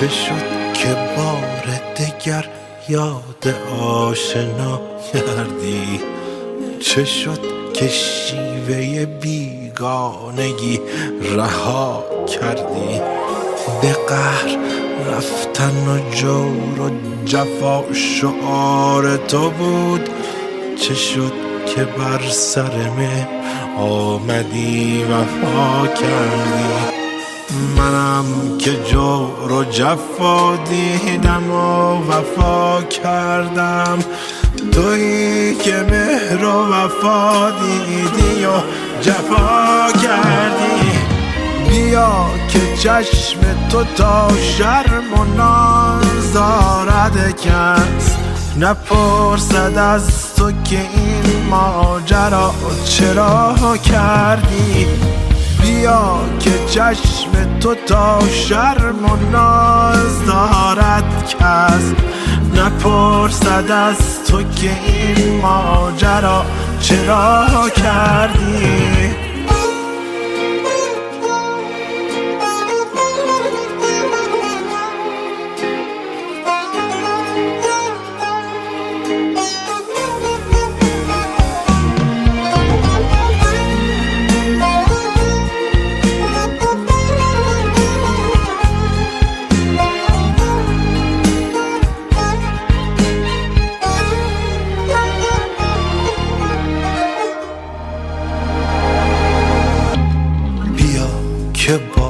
چه شد که بار دگر یاد آشنا کردی؟ چه شد که شیوه بیگانگی رها کردی؟ به قهر رفتن و جور و جفا شعار تو بود. چه شد که بر سر مهر آمدی وفا کردی؟ منم که جور و جفا دیدم و وفا کردم، تویی که مهر و وفا دیدی و جفا کردی. بیا که چشم تو تا شرم و ناز دارد کس، نپرسد از تو که این ماجرا چرا کردی. بیا که چشم تو تا شرم و ناز دارد کس، نپرسد از تو که این ماجرا چرا کردی. که با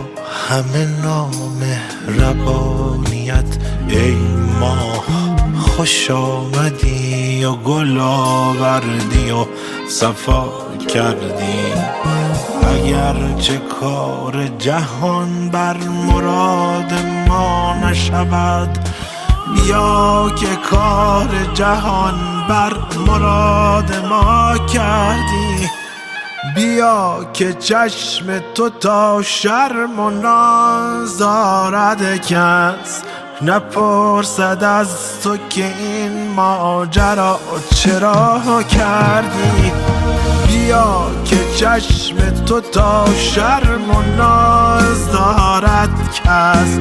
همه نامهربانیت ای ماه خوش آمدی و گل آوردی و صفا کردی. اگر چه کار جهان بر مراد ما نشود، بیا که کار جهان بر مراد ما کردی. بیا که چشم تو تا شرم و ناز دارد کس، نپرسد از تو که این ماجرا چرا کردی. بیا که چشم تو تا شرم و ناز دارد کس،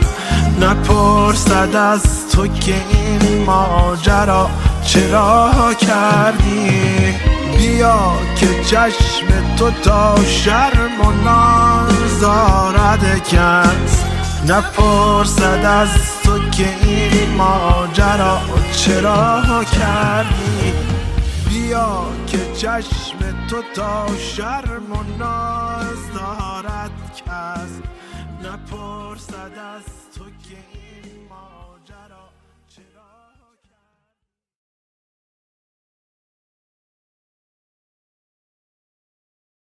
نپرسد از تو که این ماجرا چرا کردی. بیا که چشم تو تا شرم و ناز دارد کس، نپرسد از تو که این ماجرا چرا کردی. بیا که چشم تو تا شرم و ناز دارد کس، نپرسد از تو که